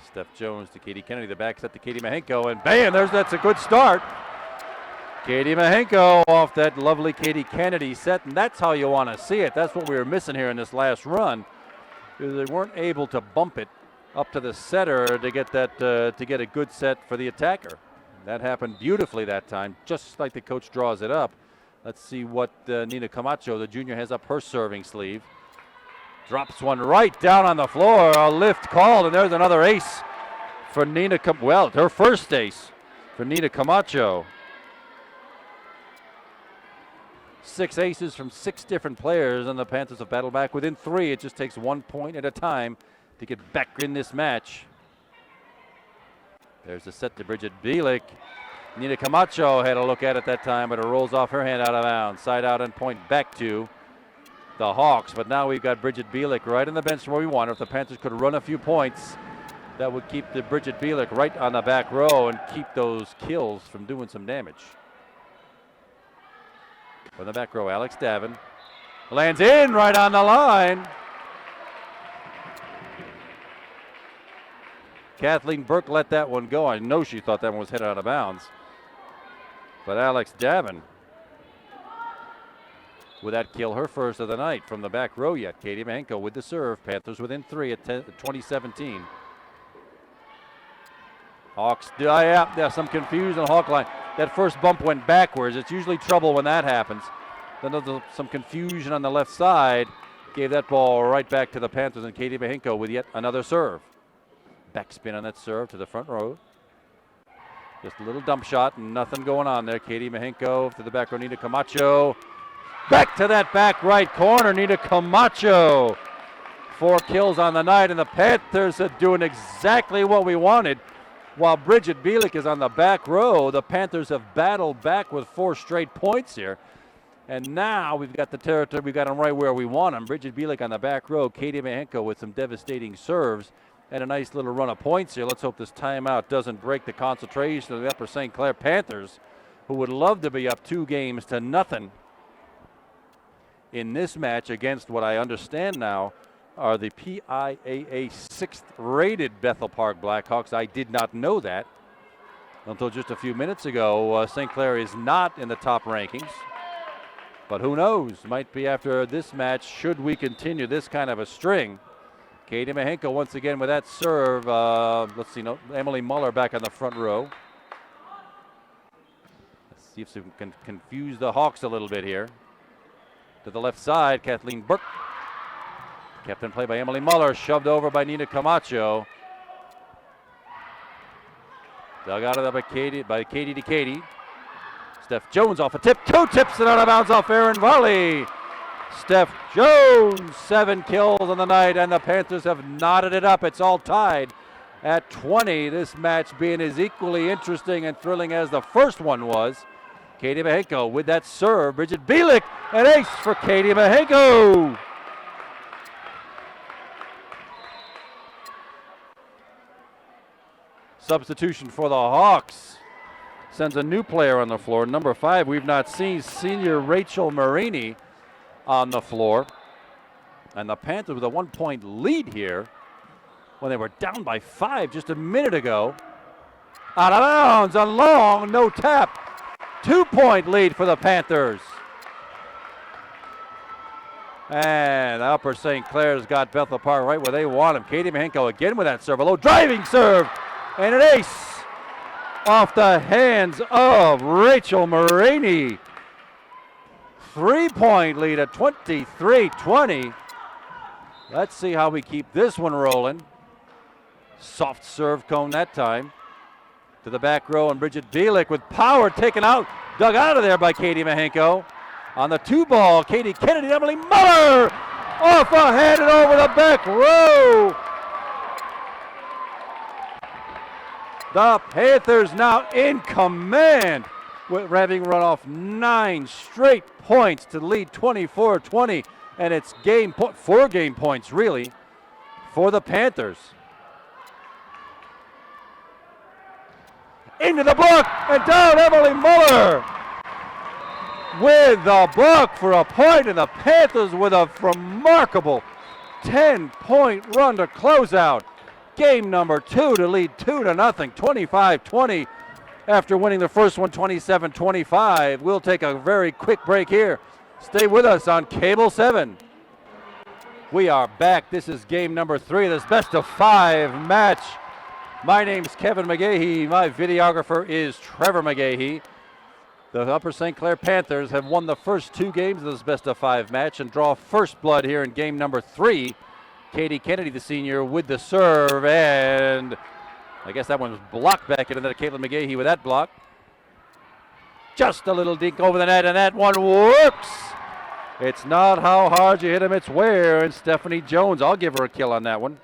Steph Jones to Katie Kennedy, the back set to Katie Mahenko, and bam, that's a good start. Katie Mahenko off that lovely Katie Kennedy set, and that's how you want to see it. That's what we were missing here in this last run. They weren't able to bump it up to the setter to get that to get a good set for the attacker. That happened beautifully that time, just like the coach draws it up. Let's see what Nina Camacho, the junior, has up her serving sleeve. Drops one right down on the floor. A lift called, and there's another ace for Nina. Her first ace for Nina Camacho. 6 aces from 6 different players, and the Panthers have battled back within 3. It just takes 1 point at a time to get back in this match. There's the set to Bridget Bielik. Nina Camacho had a look at it that time, but it rolls off her hand out of bounds. Side out and point back to the Hawks. But now we've got Bridget Bielik right on the bench where we want her. If the Panthers could run a few points, that would keep the Bridget Bielik right on the back row and keep those kills from doing some damage. From the back row, Alex Davin lands in right on the line. Kathleen Burke let that one go. I know she thought that one was headed out of bounds. But Alex Davin, would that kill her first of the night from the back row yet? Katie Mahenko with the serve. Panthers within 3 at 2017. Hawks, yeah, some confusion on the Hawk line. That first bump went backwards. It's usually trouble when that happens. Then there's some confusion on the left side. Gave that ball right back to the Panthers, and Katie Mahenko with yet another serve. Backspin on that serve to the front row. Just a little dump shot, nothing going on there. Katie Mahenko to the back row, Nina Camacho. Back to that back right corner, Nina Camacho. 4 kills on the night, and the Panthers are doing exactly what we wanted. While Bridget Bielik is on the back row, the Panthers have battled back with 4 straight points here. And now we've got the territory, we've got them right where we want them. Bridget Bielik on the back row, Katie Mahenko with some devastating serves and a nice little run of points here. Let's hope this timeout doesn't break the concentration of the Upper St. Clair Panthers, who would love to be up 2-0 in this match against what I understand now are the PIAA 6th rated Bethel Park Blackhawks. I did not know that until just a few minutes ago. St. Clair is not in the top rankings, but who knows? Might be after this match should we continue this kind of a string. Katie Mahenko once again with that serve. Let's see, Emily Muller back on the front row. Let's see if we can confuse the Hawks a little bit here. To the left side, Kathleen Burke. Kept in play by Emily Muller, shoved over by Nina Camacho. Dug out of there by Katie to Katie. Steph Jones off a tip, 2 tips and out of bounds off Aaron Varley. Steph Jones, 7 kills on the night, and the Panthers have knotted it up. It's all tied at 20. This match being as equally interesting and thrilling as the first one was. Katie Mahenko with that serve. Bridget Bielik, an ace for Katie Mahenko. Substitution for the Hawks. Sends a new player on the floor. Number 5, we've not seen senior Rachel Marini on the floor. And the Panthers with a 1-point lead here when they were down by 5 just a minute ago. Out of bounds, a long, no tap. 2-point lead for the Panthers. And Upper St. Clair's got Bethel Park right where they want him. Katie Mahenko again with that serve. A low driving serve. And an ace off the hands of Rachel Marini. 3-point lead at 23-20. Let's see how we keep this one rolling. Soft serve cone that time. To the back row, and Bridget Bielik with power taken out. Dug out of there by Katie Mahenko. On the 2-ball, Katie Kennedy, Emily Muller. Off ahead and over the back row. The Panthers now in command, with having run off 9 straight points to lead 24-20, and it's 4 game points really for the Panthers. Into the block and down Emily Muller with the block for a point, and the Panthers with a remarkable 10-point run to close out game number 2 to lead 2-0, 25-20 after winning the first one 27-25. We'll take a very quick break here. Stay with us on Cable 7. We are back. This is game number 3 of this best of 5 match. My name's Kevin McGahee. My videographer is Trevor McGahee. The Upper St. Clair Panthers have won the first 2 games of this best of 5 match and draw first blood here in game number 3. Katie Kennedy, the senior, with the serve, and I guess that one was blocked back into the Caitlin McGahee with that block. Just a little dink over the net, and that one works. It's not how hard you hit him, it's where. And Stephanie Jones, I'll give her a kill on that one,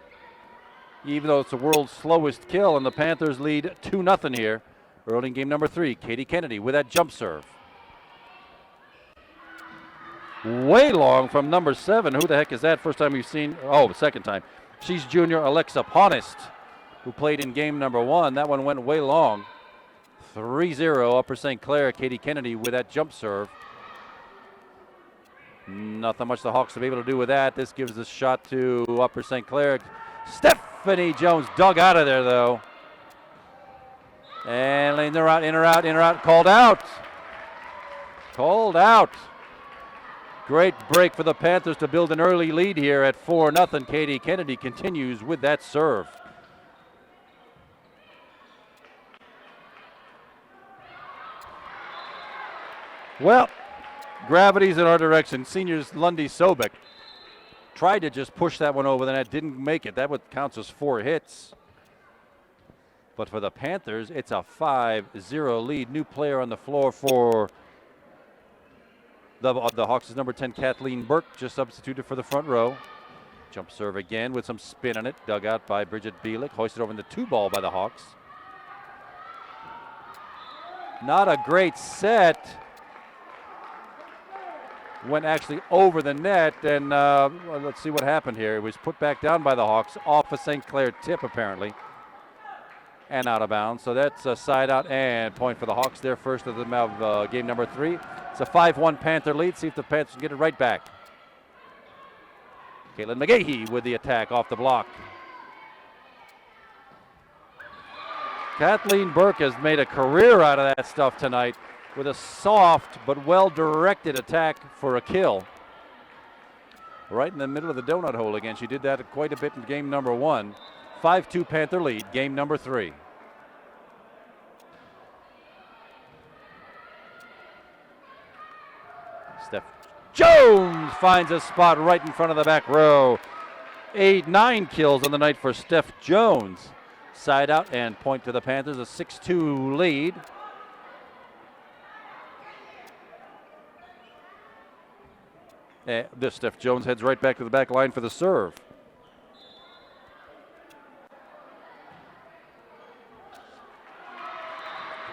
even though it's the world's slowest kill, and the Panthers lead 2-0 here early in game number 3. Katie Kennedy with that jump serve. Way long from number 7. Who the heck is that? First time we've seen, second time. She's junior Alexa Ponist who played in game number 1. That one went way long. 3-0 Upper St. Clair. Katie Kennedy with that jump serve. Nothing much the Hawks to be able to do with that. This gives the shot to Upper St. Clair. Stephanie Jones dug out of there, though. And in or out. Called out. Called out. Great break for the Panthers to build an early lead here at 4-0. Katie Kennedy continues with that serve. Well, gravity's in our direction. Seniors Lundy Sobek tried to just push that one over the net, didn't make it. That would counts as 4 hits. But for the Panthers, it's a 5-0 lead. New player on the floor for the Hawks is number 10, Kathleen Burke, just substituted for the front row. Jump serve again with some spin on it. Dug out by Bridget Bielek. Hoisted over in the 2-ball by the Hawks. Not a great set. Went actually over the net, and well, let's see what happened here. It was put back down by the Hawks off a St. Clair tip, apparently, and out of bounds. So that's a side out and point for the Hawks. Their first of the game number 3. It's a 5-1 Panther lead. See if the Panthers can get it right back. Caitlin McGahee with the attack off the block. Kathleen Burke has made a career out of that stuff tonight with a soft but well-directed attack for a kill. Right in the middle of the donut hole again. She did that quite a bit in game number 1. 5-2 Panther lead, game number 3. Steph Jones finds a spot right in front of the back row. 9 kills on the night for Steph Jones. Side out and point to the Panthers, a 6-2 lead. This Steph Jones heads right back to the back line for the serve.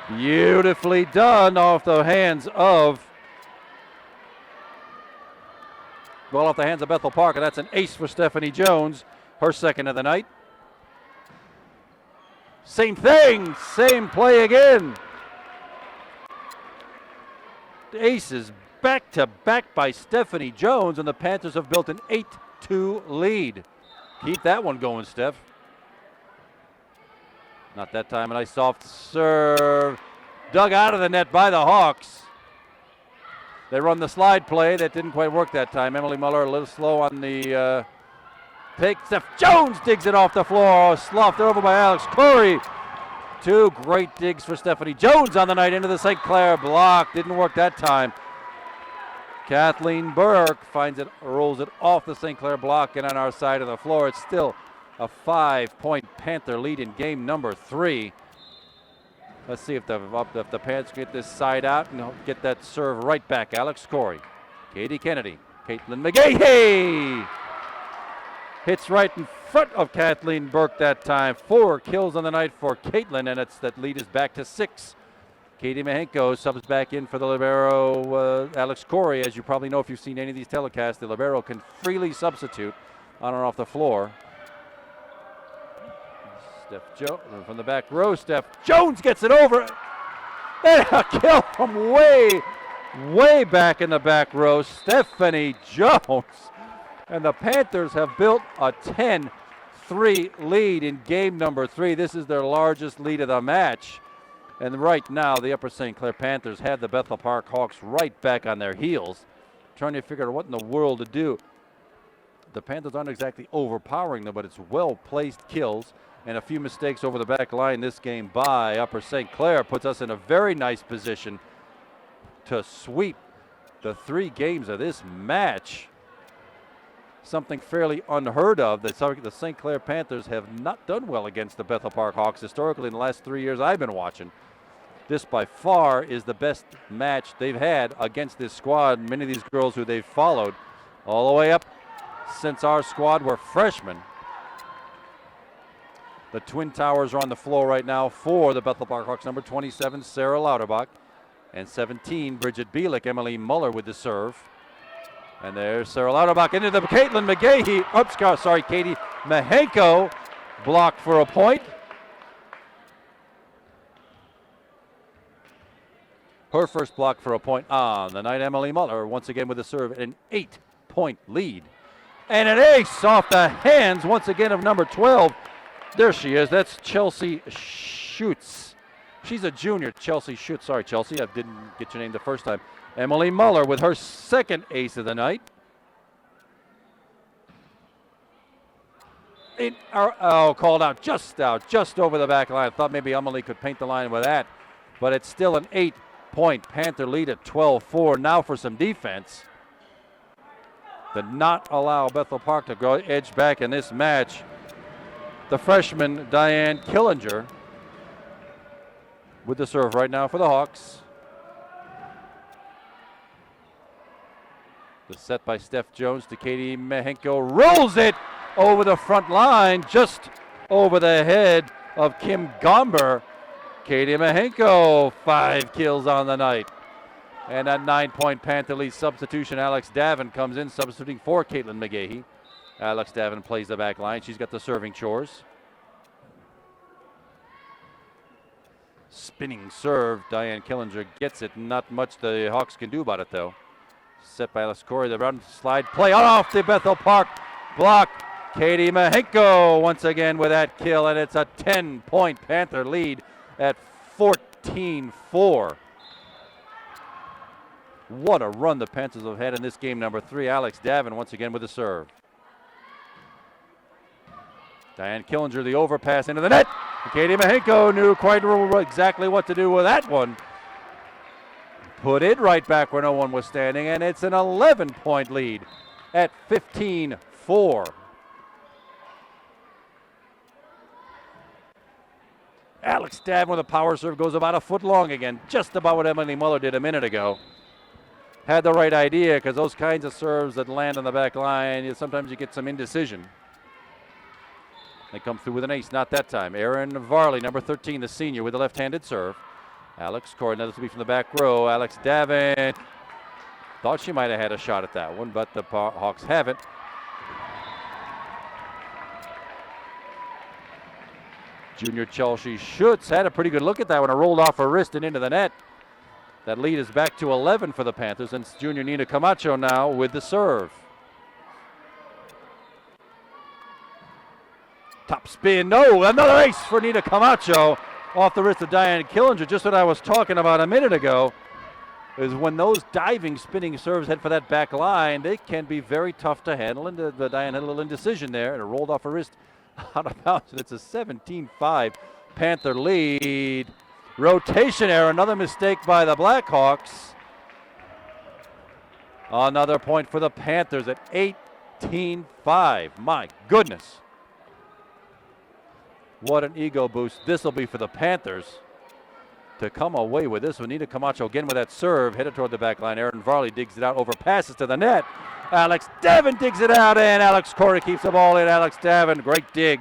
Beautifully done off the hands of Bethel Park, and that's an ace for Stephanie Jones, her second of the night. Same thing, same play again. The aces back to back by Stephanie Jones, and the Panthers have built an 8-2 lead. Keep that one going, Steph. Not that time, a nice soft serve. Dug out of the net by the Hawks. They run the slide play. That didn't quite work that time. Emily Muller a little slow on the take. Steph Jones digs it off the floor. Sloughed over by Alex Corey. 2 great digs for Stephanie Jones on the night into the St. Clair block. Didn't work that time. Kathleen Burke finds it, rolls it off the St. Clair block and on our side of the floor. It's still a 5-point Panther lead in game number 3. Let's see if the Panthers get this side out and get that serve right back. Alex Corey, Katie Kennedy, Caitlin McGahee hits right in front of Kathleen Burke that time. 4 kills on the night for Caitlin, and that lead is back to 6. Katie Mahenko subs back in for the libero, Alex Corey. As you probably know if you've seen any of these telecasts, the libero can freely substitute on and off the floor. Steph Jones from the back row. Steph Jones gets it over. And a kill from way back in the back row. Stephanie Jones. And the Panthers have built a 10-3 lead in game number 3. This is their largest lead of the match. And right now, the Upper St. Clair Panthers have the Bethel Park Hawks right back on their heels, trying to figure out what in the world to do. The Panthers aren't exactly overpowering them, but it's well-placed kills. And a few mistakes over the back line this game by Upper St. Clair puts us in a very nice position to sweep the 3 games of this match. Something fairly unheard of. The St. Clair Panthers have not done well against the Bethel Park Hawks historically in the last 3 years I've been watching. This by far is the best match they've had against this squad. Many of these girls who they've followed all the way up since our squad were freshmen. The Twin Towers are on the floor right now for the Bethel Park Hawks. Number 27, Sarah Lauterbach. And 17, Bridget Bielek. Emily Muller with the serve. And there's Sarah Lauterbach into the Caitlin McGahee. Katie Mahenko blocked for a point. her first block for a point on the night. Emily Muller once again with the serve, an 8-point lead. And an ace off the hands once again of number 12. There she is. That's Chelsea Schutz. She's a junior, Chelsea Schutz. Sorry, Chelsea, I didn't get your name the first time. Emily Muller with her second ace of the night. Called out, just over the back line. I thought maybe Emily could paint the line with that. But it's still an 8-point Panther lead at 12-4. Now for some defense. Did not allow Bethel Park to go edge back in this match. The freshman, Diane Killinger, with the serve right now for the Hawks. The set by Steph Jones to Katie Mahenko. Rolls it over the front line, just over the head of Kim Gomber. Katie Mahenko, 5 kills on the night. And that 9-point Panther lead substitution, Alex Davin comes in, substituting for Caitlin McGahee. Alex Davin plays the back line. She's got the serving chores. Spinning serve. Diane Killinger gets it. Not much the Hawks can do about it, though. Set by Alex Corey. The run slide play off the Bethel Park block. Katie Mahenko once again with that kill, and it's a 10-point Panther lead at 14-4. What a run the Panthers have had in this game. Number 3, Alex Davin once again with the serve. Diane Killinger, the overpass into the net. Katie Mahenko knew quite exactly what to do with that one. Put it right back where no one was standing, and it's an 11-point lead at 15-4. Alex Davin with a power serve goes about a foot long again, just about what Emily Muller did a minute ago. Had the right idea, because those kinds of serves that land on the back line, sometimes you get some indecision. They come through with an ace, not that time. Erin Varley, number 13, the senior, with a left-handed serve. Alex Corey, another to be from the back row. Alex Davin thought she might have had a shot at that one, but the Hawks haven't. Junior Chelsea Schutz had a pretty good look at that one. It rolled off her wrist and into the net. That lead is back to 11 for the Panthers, and junior Nina Camacho now with the serve. Top spin, no, another ace for Nina Camacho off the wrist of Diane Killinger. Just what I was talking about a minute ago is when those diving, spinning serves head for that back line, they can be very tough to handle, and the Diane had a little indecision there, and it rolled off her wrist out of bounds, and it's a 17-5 Panther lead. Rotation error, another mistake by the Blackhawks. Another point for the Panthers at 18-5. My goodness. What an ego boost this will be for the Panthers to come away with this one. Nina Camacho again with that serve, headed toward the back line. Erin Varley digs it out, overpasses to the net. Alex Davin digs it out, and Alex Corey keeps the ball in. Alex Davin, great dig.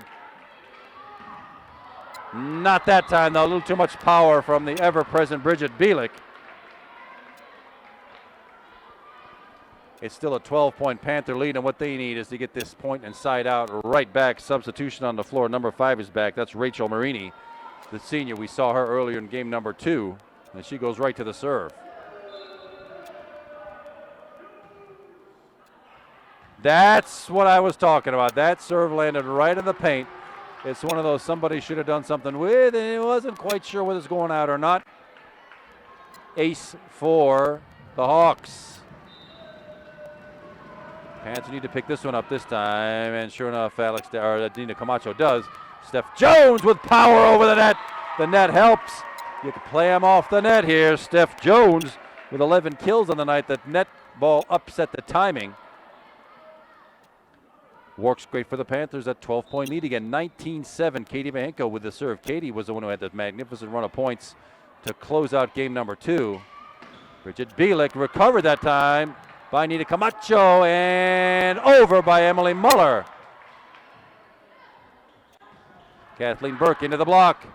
Not that time, though. A little too much power from the ever-present Bridget Bielik. It's still a 12-point Panther lead, and what they need is to get this point inside out, right back. Substitution on the floor. Number 5 is back. That's Rachel Marini, the senior. We saw her earlier in game number 2, and she goes right to the serve. That's what I was talking about. That serve landed right in the paint. It's one of those somebody should have done something with, and it wasn't quite sure whether it's going out or not. Ace for the Hawks. Panthers need to pick this one up this time, and sure enough, Nina Camacho does. Steph Jones with power over the net. The net helps. You can play him off the net here. Steph Jones with 11 kills on the night. That net ball upset the timing. Works great for the Panthers. That 12-point lead again. 19-7. Katie Mahenko with the serve. Katie was the one who had that magnificent run of points to close out game number 2. Bridget Bielik recovered that time by Nina Camacho, and over by Emily Muller. Kathleen Burke into the block.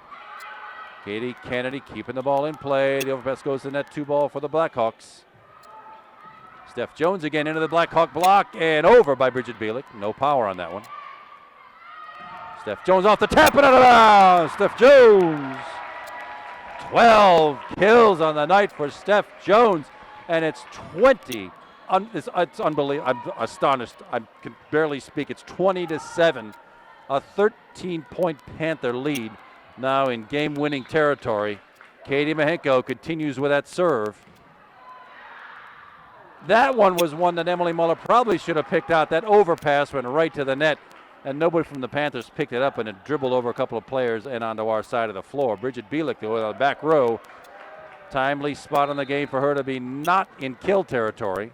Katie Kennedy keeping the ball in play. The overpass goes to net 2 ball for the Blackhawks. Steph Jones again into the Blackhawk block, and over by Bridget Bielik. No power on that one. Steph Jones off the tap and out of bounds. Steph Jones. 12 kills on the night for Steph Jones, and it's 20. It's unbelievable. I'm astonished. I can barely speak. It's 20-7, a 13-point Panther lead now in game-winning territory. Katie Mahenko continues with that serve. That one was one that Emily Muller probably should have picked out. That overpass went right to the net, and nobody from the Panthers picked it up, and it dribbled over a couple of players and onto our side of the floor. Bridget Bielik, though, on the back row. Timely spot on the game for her to be not in kill territory.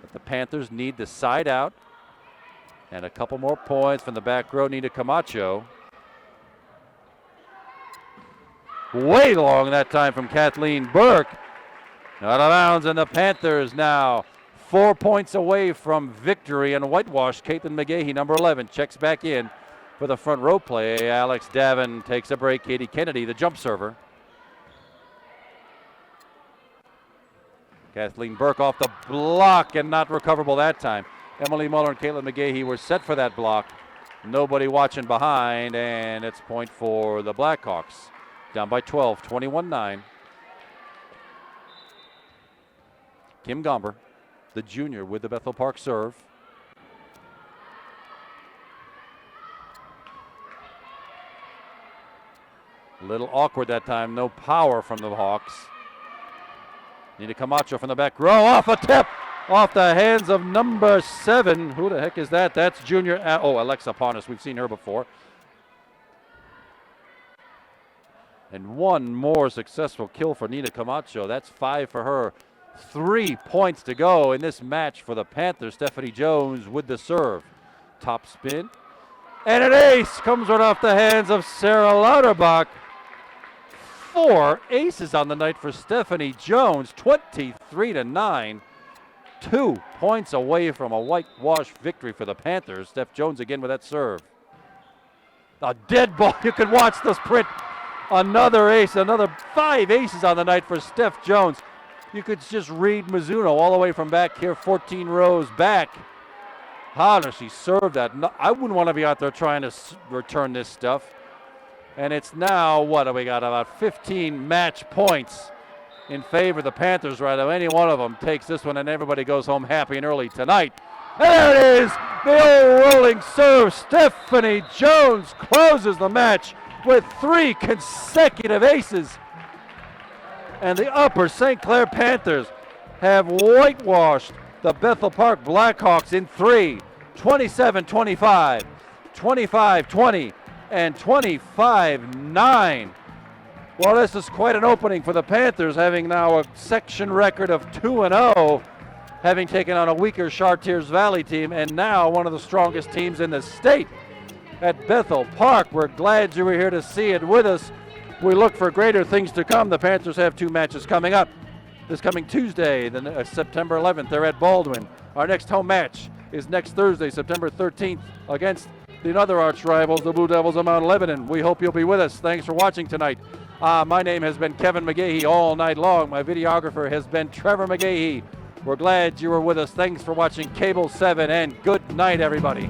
But the Panthers need the side out. And a couple more points from the back row. Nina Camacho. Way long that time from Kathleen Burke. Out of bounds, and the Panthers now 4 points away from victory and whitewash. Caitlin McGahee, number 11, checks back in for the front row play. Alex Davin takes a break. Katie Kennedy, the jump server. Kathleen Burke off the block and not recoverable that time. Emily Muller and Caitlin McGahee were set for that block. Nobody watching behind, and it's point for the Blackhawks. Down by 12, 21-9. Kim Gomber, the junior, with the Bethel Park serve. A little awkward that time. No power from the Hawks. Nina Camacho from the back row. Off a tip. Off the hands of number 7. Who the heck is that? That's junior. Alexa Ponis. We've seen her before. And one more successful kill for Nina Camacho. That's 5 for her. 3 points to go in this match for the Panthers. Stephanie Jones with the serve. Top spin. And an ace comes right off the hands of Sarah Lauterbach. 4 aces on the night for Stephanie Jones. 23-9. 2 points away from a whitewash victory for the Panthers. Steph Jones again with that serve. A dead ball. You can watch the sprint. Another ace. Another 5 aces on the night for Steph Jones. You could just read Mizuno all the way from back here, 14 rows back. How does she serve that? No, I wouldn't want to be out there trying to return this stuff. And it's now, what do we got, about 15 match points in favor of the Panthers right now. Any one of them takes this one and everybody goes home happy and early tonight. And there it is, the old rolling serve. Stephanie Jones closes the match with 3 consecutive aces. And the Upper St. Clair Panthers have whitewashed the Bethel Park Blackhawks in 3, 27-25, 25-20, and 25-9. Well, this is quite an opening for the Panthers, having now a section record of 2-0, having taken on a weaker Chartiers Valley team, and now one of the strongest teams in the state at Bethel Park. We're glad you were here to see it with us. We look for greater things to come. The Panthers have 2 matches coming up. This coming Tuesday, September 11th, they're at Baldwin. Our next home match is next Thursday, September 13th, against the other arch rivals, the Blue Devils of Mount Lebanon. We hope you'll be with us. Thanks for watching tonight. My name has been Kevin McGahee all night long. My videographer has been Trevor McGahee. We're glad you were with us. Thanks for watching Cable 7, and good night, everybody.